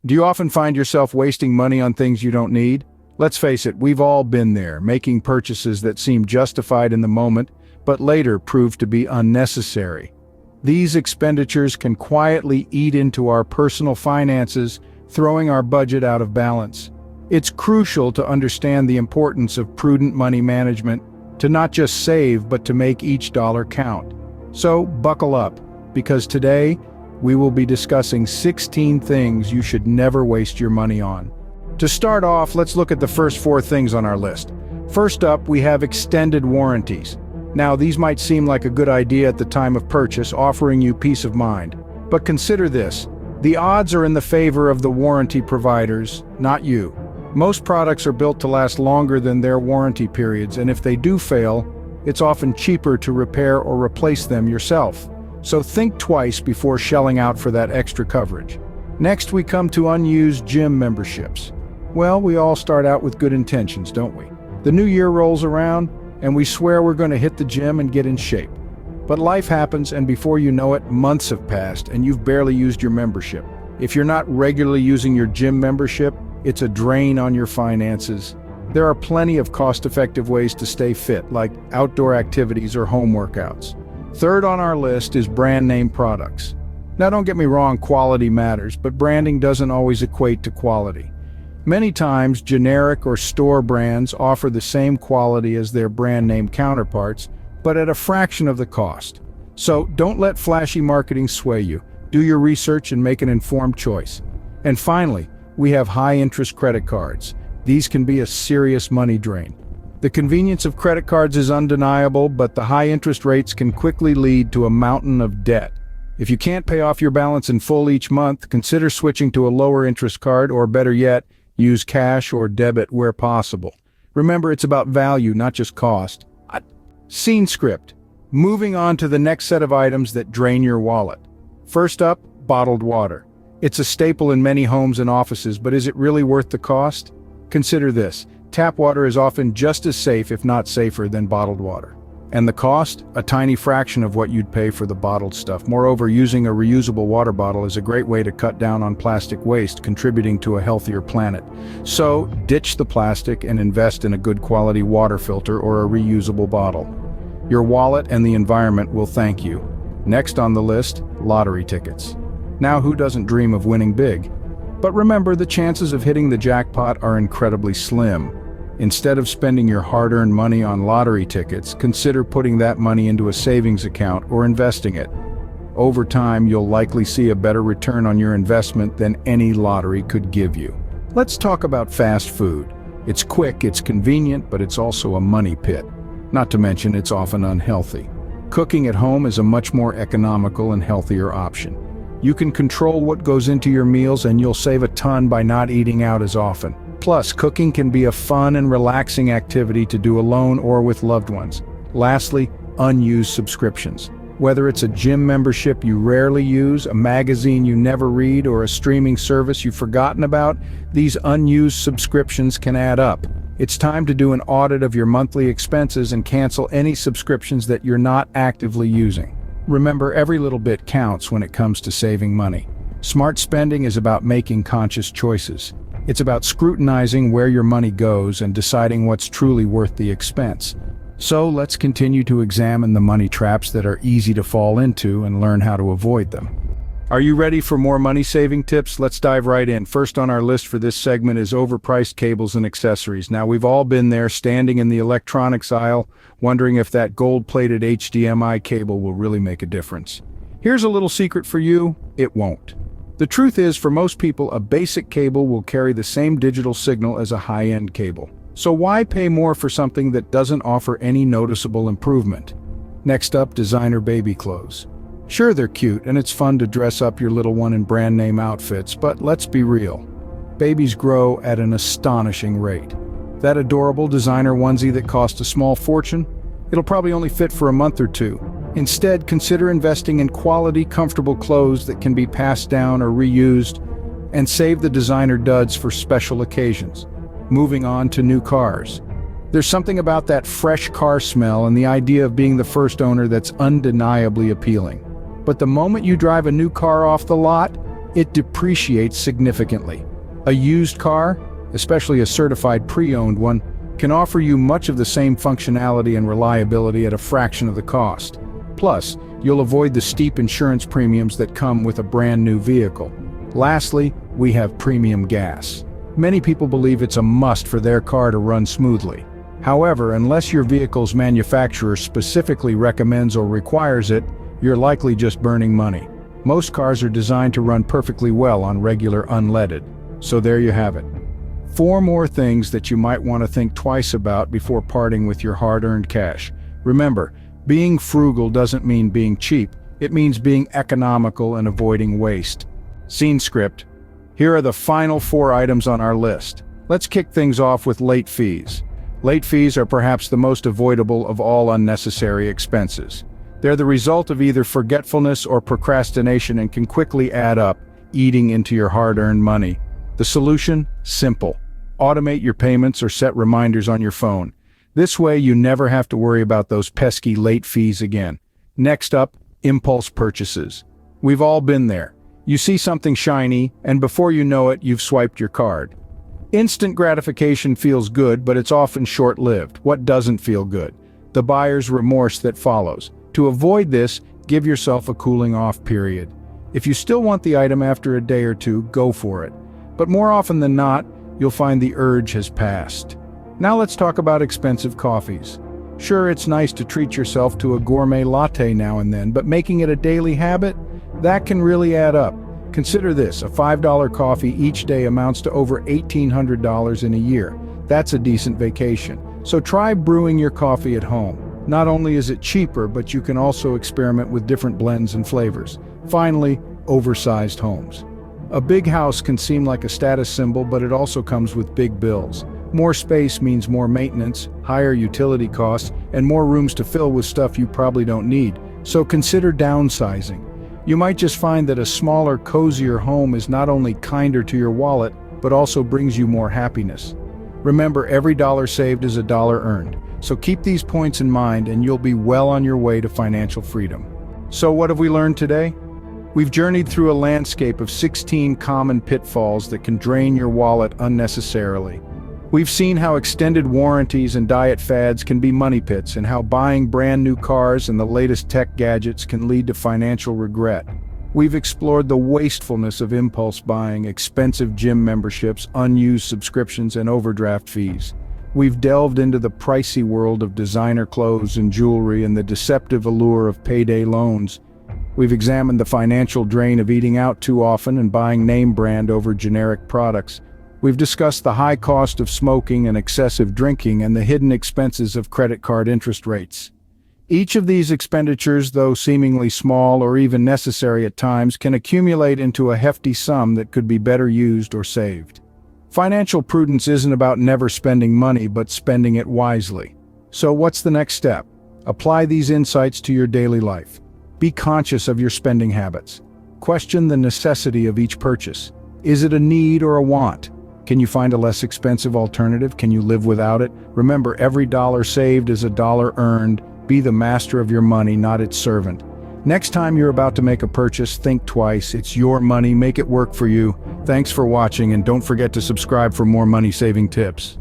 Do you often find yourself wasting money on things you don't need? Let's face it, we've all been there, making purchases that seem justified in the moment, but later prove to be unnecessary. These expenditures can quietly eat into our personal finances, throwing our budget out of balance. It's crucial to understand the importance of prudent money management, to not just save, but to make each dollar count. So, buckle up, because today, we will be discussing 16 things you should never waste your money on. To start off, let's look at the first 4 things on our list. First up, we have extended warranties. Now, these might seem like a good idea at the time of purchase, offering you peace of mind. But consider this: the odds are in the favor of the warranty providers, not you. Most products are built to last longer than their warranty periods, and if they do fail, it's often cheaper to repair or replace them yourself. So think twice before shelling out for that extra coverage. Next, we come to unused gym memberships. Well, we all start out with good intentions, don't we? The new year rolls around, and we swear we're going to hit the gym and get in shape. But life happens, and before you know it, months have passed, and you've barely used your membership. If you're not regularly using your gym membership, it's a drain on your finances. There are plenty of cost-effective ways to stay fit, like outdoor activities or home workouts. Third on our list is brand name products. Now, don't get me wrong, quality matters, but branding doesn't always equate to quality. Many times, generic or store brands offer the same quality as their brand name counterparts, but at a fraction of the cost. So don't let flashy marketing sway you. Do your research and make an informed choice. And finally, we have high-interest credit cards. These can be a serious money drain. The convenience of credit cards is undeniable, but the high interest rates can quickly lead to a mountain of debt. If you can't pay off your balance in full each month, consider switching to a lower interest card, or better yet, use cash or debit where possible. Remember, it's about value, not just cost. Scene script. Moving on to the next set of items that drain your wallet. First up, bottled water. It's a staple in many homes and offices, but is it really worth the cost? Consider this: tap water is often just as safe, if not safer, than bottled water. And the cost? A tiny fraction of what you'd pay for the bottled stuff. Moreover, using a reusable water bottle is a great way to cut down on plastic waste, contributing to a healthier planet. So, ditch the plastic and invest in a good quality water filter or a reusable bottle. Your wallet and the environment will thank you. Next on the list, lottery tickets. Now, who doesn't dream of winning big? But remember, the chances of hitting the jackpot are incredibly slim. Instead of spending your hard-earned money on lottery tickets, consider putting that money into a savings account or investing it. Over time, you'll likely see a better return on your investment than any lottery could give you. Let's talk about fast food. It's quick, it's convenient, but it's also a money pit. Not to mention, it's often unhealthy. Cooking at home is a much more economical and healthier option. You can control what goes into your meals, and you'll save a ton by not eating out as often. Plus, cooking can be a fun and relaxing activity to do alone or with loved ones. Lastly, unused subscriptions. Whether it's a gym membership you rarely use, a magazine you never read, or a streaming service you've forgotten about, these unused subscriptions can add up. It's time to do an audit of your monthly expenses and cancel any subscriptions that you're not actively using. Remember, every little bit counts when it comes to saving money. Smart spending is about making conscious choices. It's about scrutinizing where your money goes and deciding what's truly worth the expense. So let's continue to examine the money traps that are easy to fall into and learn how to avoid them. Are you ready for more money-saving tips? Let's dive right in. First on our list for this segment is overpriced cables and accessories. Now, we've all been there, standing in the electronics aisle, wondering if that gold-plated HDMI cable will really make a difference. Here's a little secret for you: it won't. The truth is, for most people, a basic cable will carry the same digital signal as a high-end cable. So why pay more for something that doesn't offer any noticeable improvement? Next up, designer baby clothes. Sure, they're cute, and it's fun to dress up your little one in brand name outfits, but let's be real. Babies grow at an astonishing rate. That adorable designer onesie that cost a small fortune? It'll probably only fit for a month or two. Instead, consider investing in quality, comfortable clothes that can be passed down or reused, and save the designer duds for special occasions. Moving on to new cars. There's something about that fresh car smell and the idea of being the first owner that's undeniably appealing. But the moment you drive a new car off the lot, it depreciates significantly. A used car, especially a certified pre-owned one, can offer you much of the same functionality and reliability at a fraction of the cost. Plus, you'll avoid the steep insurance premiums that come with a brand new vehicle. Lastly, we have premium gas. Many people believe it's a must for their car to run smoothly. However, unless your vehicle's manufacturer specifically recommends or requires it, you're likely just burning money. Most cars are designed to run perfectly well on regular unleaded. So there you have it. 4 more things that you might want to think twice about before parting with your hard-earned cash. Remember, being frugal doesn't mean being cheap. It means being economical and avoiding waste. Scene script. Here are the final 4 items on our list. Let's kick things off with late fees. Late fees are perhaps the most avoidable of all unnecessary expenses. They're the result of either forgetfulness or procrastination and can quickly add up, eating into your hard-earned money. The solution? Simple. Automate your payments or set reminders on your phone. This way you never have to worry about those pesky late fees again. Next up, impulse purchases. We've all been there. You see something shiny, and before you know it, you've swiped your card. Instant gratification feels good, but it's often short-lived. What doesn't feel good? The buyer's remorse that follows. To avoid this, give yourself a cooling-off period. If you still want the item after a day or two, go for it. But more often than not, you'll find the urge has passed. Now let's talk about expensive coffees. Sure, it's nice to treat yourself to a gourmet latte now and then, but making it a daily habit? That can really add up. Consider this, a $5 coffee each day amounts to over $1,800 in a year. That's a decent vacation. So try brewing your coffee at home. Not only is it cheaper, but you can also experiment with different blends and flavors. Finally, oversized homes. A big house can seem like a status symbol, but it also comes with big bills. More space means more maintenance, higher utility costs, and more rooms to fill with stuff you probably don't need. So consider downsizing. You might just find that a smaller, cozier home is not only kinder to your wallet, but also brings you more happiness. Remember, every dollar saved is a dollar earned. So keep these points in mind and you'll be well on your way to financial freedom. So what have we learned today? We've journeyed through a landscape of 16 common pitfalls that can drain your wallet unnecessarily. We've seen how extended warranties and diet fads can be money pits, and how buying brand new cars and the latest tech gadgets can lead to financial regret. We've explored the wastefulness of impulse buying, expensive gym memberships, unused subscriptions, and overdraft fees. We've delved into the pricey world of designer clothes and jewelry and the deceptive allure of payday loans. We've examined the financial drain of eating out too often and buying name brand over generic products. We've discussed the high cost of smoking and excessive drinking and the hidden expenses of credit card interest rates. Each of these expenditures, though seemingly small or even necessary at times, can accumulate into a hefty sum that could be better used or saved. Financial prudence isn't about never spending money, but spending it wisely. So what's the next step? Apply these insights to your daily life. Be conscious of your spending habits. Question the necessity of each purchase. Is it a need or a want? Can you find a less expensive alternative? Can you live without it? Remember, every dollar saved is a dollar earned. Be the master of your money, not its servant. Next time you're about to make a purchase, think twice. It's your money. Make it work for you. Thanks for watching, and don't forget to subscribe for more money-saving tips.